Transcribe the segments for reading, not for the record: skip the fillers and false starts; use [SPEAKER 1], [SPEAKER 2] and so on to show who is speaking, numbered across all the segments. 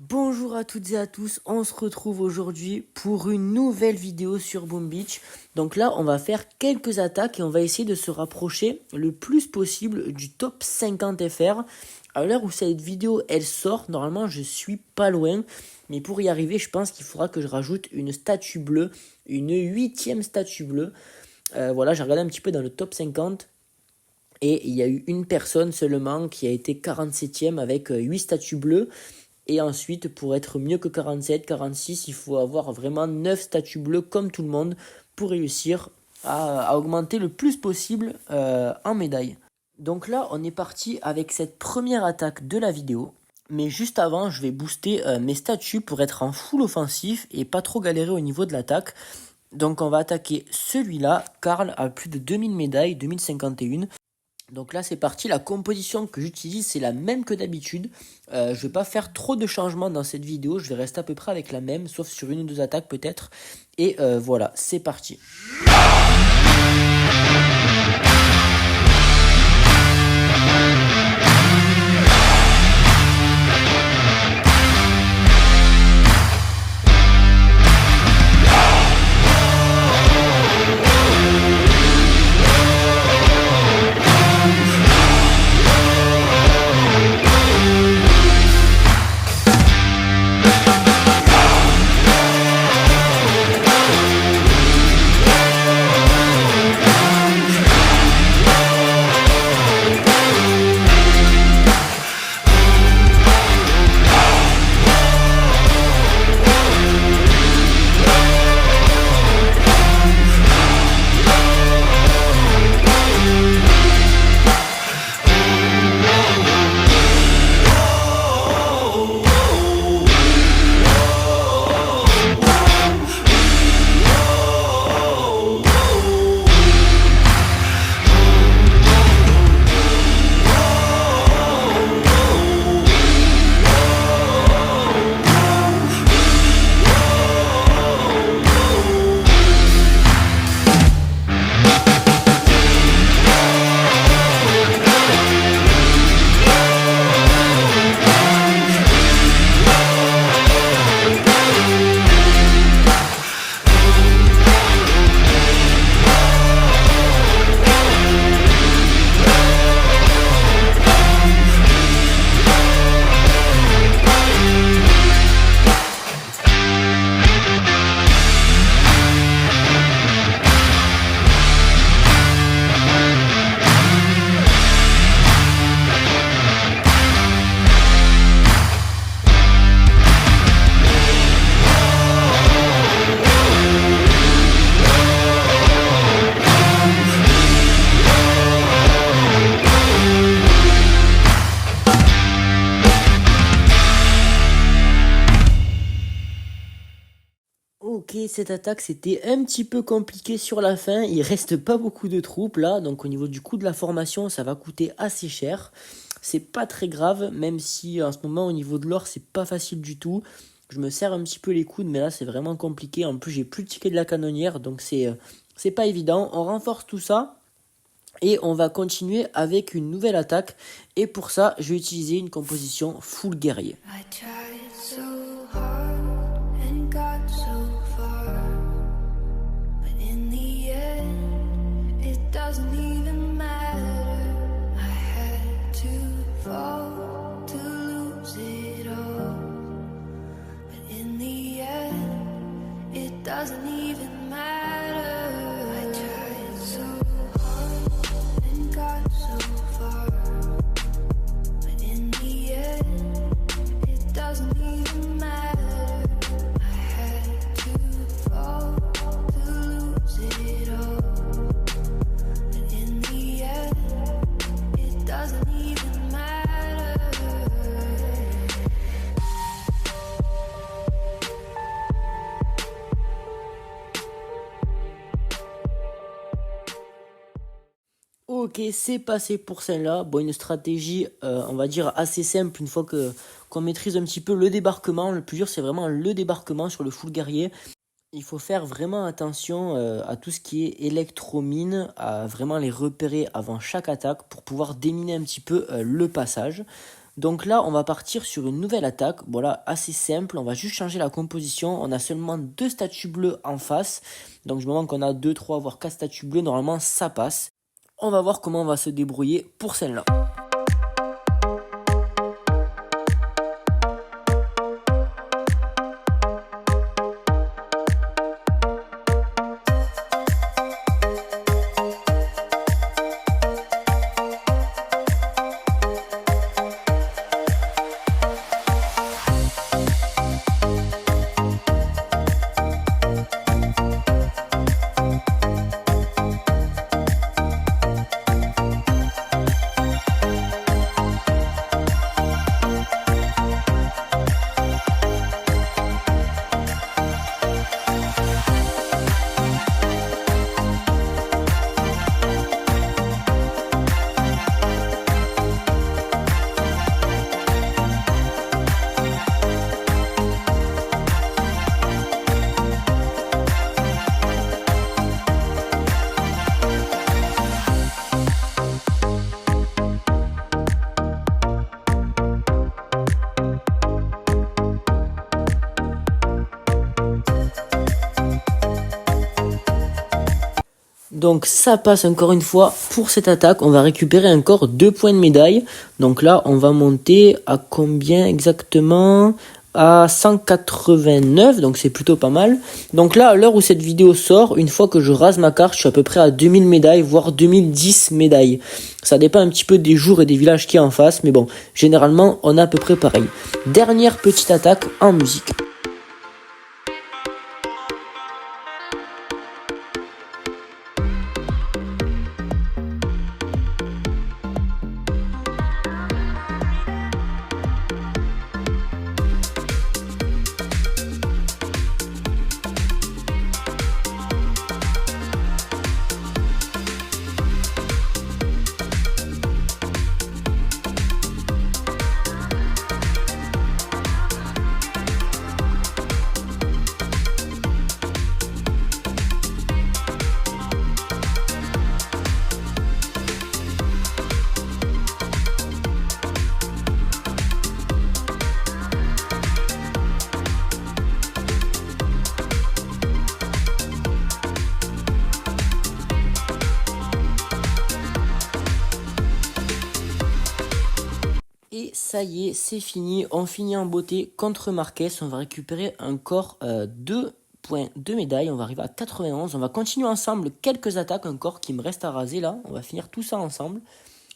[SPEAKER 1] Bonjour à toutes et à tous, on se retrouve aujourd'hui pour une nouvelle vidéo sur Boom Beach. Donc là, on va faire quelques attaques et on va essayer de se rapprocher le plus possible du top 50 FR. À l'heure où cette vidéo elle sort, normalement je suis pas loin. Mais pour y arriver, je pense qu'il faudra que je rajoute une statue bleue, une 8e statue bleue. Voilà, j'ai regardé un petit peu dans le top 50. Et il y a eu une personne seulement qui a été 47e avec 8 statues bleues. Et ensuite, pour être mieux que 47, 46, il faut avoir vraiment 9 statues bleues comme tout le monde pour réussir à augmenter le plus possible en médaille. Donc là, on est parti avec cette première attaque de la vidéo. Mais juste avant, je vais booster mes statues pour être en full offensif et pas trop galérer au niveau de l'attaque. Donc on va attaquer celui-là. Karl a plus de 2000 médailles, 2051. Donc là c'est parti, la composition que j'utilise c'est la même que d'habitude. Je ne vais pas faire trop de changements dans cette vidéo, je vais rester à peu près avec la même, sauf sur une ou deux attaques peut-être. Et voilà, c'est parti. Ok, cette attaque c'était un petit peu compliqué sur la fin, il reste pas beaucoup de troupes là, donc au niveau du coût de la formation ça va coûter assez cher. C'est pas très grave, même si en ce moment au niveau de l'or c'est pas facile du tout. Je me serre un petit peu les coudes, mais là c'est vraiment compliqué, en plus j'ai plus de tickets de la canonnière, donc c'est pas évident. On renforce tout ça. Et on va continuer avec une nouvelle attaque. Et pour ça, je vais utiliser une composition full guerrier.
[SPEAKER 2] Doesn't even matter. I tried so hard and got so far, but in the end, it doesn't even matter. I had to fall to lose it all, but in the end, it doesn't even matter.
[SPEAKER 1] Ok, c'est passé pour celle-là. Bon, une stratégie, on va dire, assez simple une fois qu'on maîtrise un petit peu le débarquement. Le plus dur, c'est vraiment le débarquement sur le full guerrier. Il faut faire vraiment attention à tout ce qui est électromine, à vraiment les repérer avant chaque attaque pour pouvoir déminer un petit peu le passage. Donc là, on va partir sur une nouvelle attaque. Voilà, assez simple. On va juste changer la composition. On a seulement 2 statues bleues en face. Donc du moment qu'on a 2, 3, voire 4 statues bleues, normalement ça passe. On va voir comment on va se débrouiller pour celle-là. Donc ça passe encore une fois pour cette attaque. On va récupérer encore 2 points de médaille. Donc là, on va monter à combien exactement? À 189, donc c'est plutôt pas mal. Donc là, à l'heure où cette vidéo sort, une fois que je rase ma carte, je suis à peu près à 2000 médailles, voire 2010 médailles. Ça dépend un petit peu des jours et des villages qu'il y a en face, mais bon, généralement, on a à peu près pareil. Dernière petite attaque en musique. Et ça y est, c'est fini. On finit en beauté contre Marquez. On va récupérer encore 2 points de médaille. On va arriver à 91. On va continuer ensemble quelques attaques encore qui me restent à raser là. On va finir tout ça ensemble.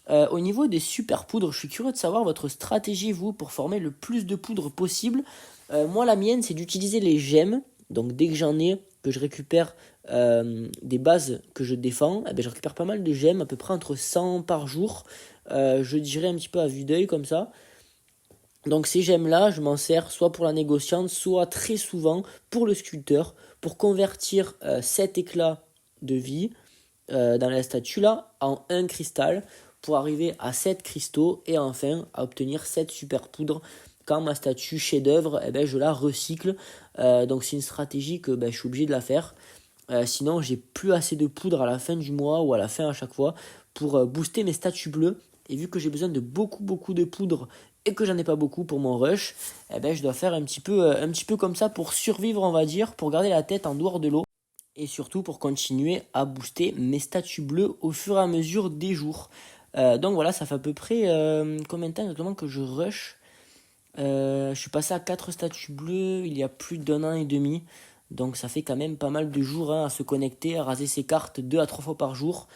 [SPEAKER 1] Au niveau des super poudres, je suis curieux de savoir votre stratégie, vous, pour former le plus de poudre possible. Moi, la mienne, c'est d'utiliser les gemmes. Donc dès que j'en ai, que je récupère des bases que je défends, eh ben, je récupère pas mal de gemmes, à peu près entre 100 par jour. Je dirais un petit peu à vue d'œil comme ça. Donc ces gemmes-là, je m'en sers soit pour la négociante, soit très souvent pour le sculpteur, pour convertir 7 éclats de vie dans la statue là en un cristal, pour arriver à 7 cristaux et enfin à obtenir 7 super poudres. Quand ma statue chef-d'œuvre, eh ben, je la recycle. Donc c'est une stratégie que je suis obligé de la faire. Sinon, j'ai plus assez de poudre à la fin du mois ou à la fin à chaque fois pour booster mes statues bleues. Et vu que j'ai besoin de beaucoup de poudre et que j'en ai pas beaucoup pour mon rush, eh ben, je dois faire un petit peu comme ça pour survivre, on va dire, pour garder la tête en dehors de l'eau. Et surtout pour continuer à booster mes statues bleues au fur et à mesure des jours. Donc voilà, ça fait à peu près combien de temps exactement que je rush. Je suis passé à 4 statues bleues il y a plus d'un an et demi. Donc ça fait quand même pas mal de jours à se connecter, à raser ses cartes 2 à 3 fois par jour.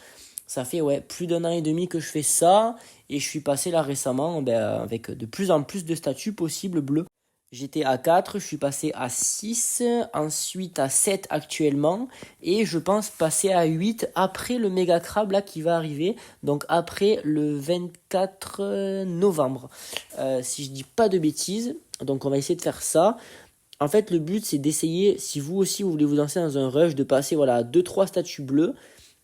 [SPEAKER 1] Ça fait plus d'un an et demi que je fais ça. Et je suis passé là récemment avec de plus en plus de statues possibles bleues. J'étais à 4, je suis passé à 6, ensuite à 7 actuellement, et je pense passer à 8 après le méga crabe là qui va arriver, donc après le 24 novembre, si je dis pas de bêtises. Donc on va essayer de faire ça. En fait, le but c'est d'essayer, si vous aussi vous voulez vous lancer dans un rush, de passer à 2-3 statues bleues,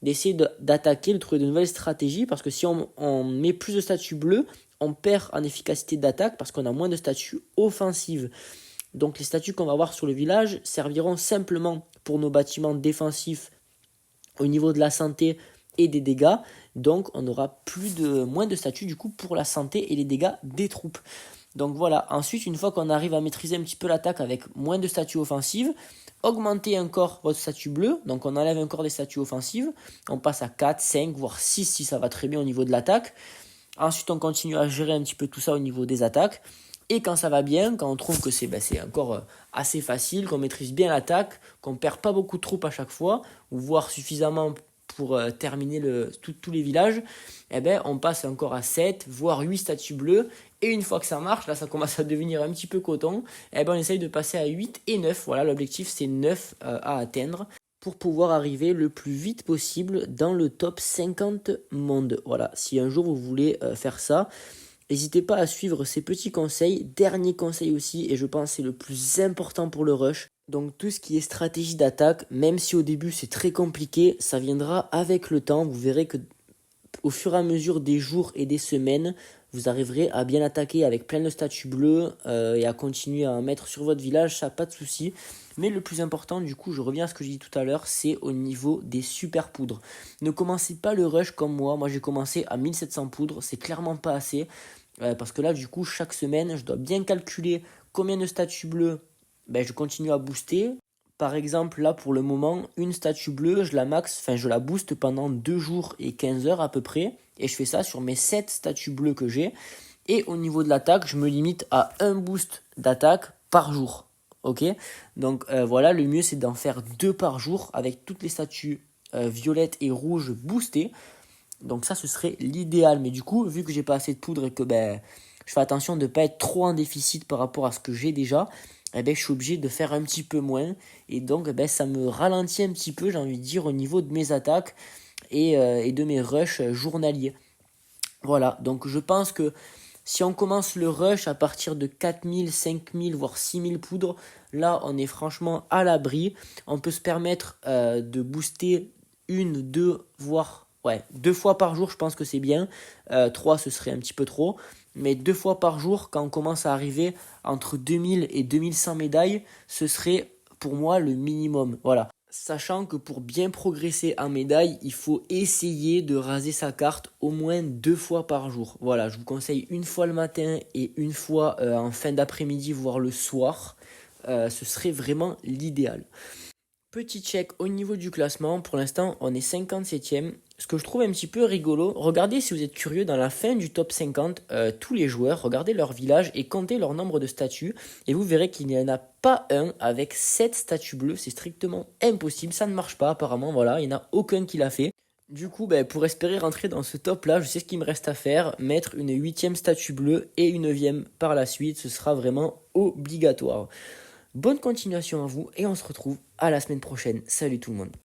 [SPEAKER 1] d'essayer d'attaquer, de trouver de nouvelles stratégies, parce que si on met plus de statues bleues, on perd en efficacité d'attaque parce qu'on a moins de statues offensives. Donc les statues qu'on va avoir sur le village serviront simplement pour nos bâtiments défensifs au niveau de la santé, et des dégâts. Donc on aura moins de statuts du coup pour la santé et les dégâts des troupes. Donc voilà, ensuite une fois qu'on arrive à maîtriser un petit peu l'attaque avec moins de statuts offensives, augmentez encore votre statut bleu, donc on enlève encore des statuts offensives, on passe à 4, 5, voire 6 si ça va très bien au niveau de l'attaque. Ensuite on continue à gérer un petit peu tout ça au niveau des attaques. Et quand ça va bien, quand on trouve que c'est encore assez facile, qu'on maîtrise bien l'attaque, qu'on perd pas beaucoup de troupes à chaque fois, ou voire suffisamment pour terminer tous les villages, on passe encore à 7, voire 8 statues bleues. Et une fois que ça marche, là ça commence à devenir un petit peu coton, on essaye de passer à 8 et 9. Voilà, l'objectif c'est 9 à atteindre pour pouvoir arriver le plus vite possible dans le top 50 monde. Voilà, si un jour vous voulez faire ça, n'hésitez pas à suivre ces petits conseils. Dernier conseil aussi, et je pense c'est le plus important pour le rush. Donc tout ce qui est stratégie d'attaque, même si au début c'est très compliqué, ça viendra avec le temps. Vous verrez que au fur et à mesure des jours et des semaines, vous arriverez à bien attaquer avec plein de statues bleues et à continuer à en mettre sur votre village, ça pas de souci. Mais le plus important, du coup, je reviens à ce que j'ai dit tout à l'heure, c'est au niveau des super poudres. Ne commencez pas le rush comme moi. Moi, j'ai commencé à 1700 poudres, c'est clairement pas assez. Parce que là, du coup, chaque semaine, je dois bien calculer combien de statues bleues je continue à booster. Par exemple, là, pour le moment, une statue bleue, je la booste pendant 2 jours et 15 heures à peu près. Et je fais ça sur mes 7 statues bleues que j'ai. Et au niveau de l'attaque, je me limite à un boost d'attaque par jour. Ok, donc voilà, le mieux c'est d'en faire 2 par jour avec toutes les statues violettes et rouges boostées. Donc ça, ce serait l'idéal. Mais du coup, vu que j'ai pas assez de poudre et que je fais attention de ne pas être trop en déficit par rapport à ce que j'ai déjà, je suis obligé de faire un petit peu moins. Et donc, ça me ralentit un petit peu, j'ai envie de dire, au niveau de mes attaques et de mes rushs journaliers. Voilà, donc je pense que si on commence le rush à partir de 4000, 5000, voire 6000 poudres, là, on est franchement à l'abri. On peut se permettre de booster 2, voire 2 fois par jour, je pense que c'est bien. 3, ce serait un petit peu trop. Mais 2 fois par jour, quand on commence à arriver entre 2000 et 2100 médailles, ce serait pour moi le minimum. Voilà. Sachant que pour bien progresser en médaille, il faut essayer de raser sa carte au moins 2 fois par jour. Voilà, je vous conseille une fois le matin et une fois en fin d'après-midi, voire le soir. Ce serait vraiment l'idéal. Petit check au niveau du classement, pour l'instant on est 57e. Ce que je trouve un petit peu rigolo, regardez si vous êtes curieux dans la fin du top 50, tous les joueurs, regardez leur village et comptez leur nombre de statues. Et vous verrez qu'il n'y en a pas un avec 7 statues bleues, c'est strictement impossible, ça ne marche pas apparemment, voilà, il n'y en a aucun qui l'a fait. Du coup, pour espérer rentrer dans ce top là, je sais ce qu'il me reste à faire, mettre une 8e statue bleue et une 9e par la suite, ce sera vraiment obligatoire. Bonne continuation à vous et on se retrouve à la semaine prochaine. Salut tout le monde.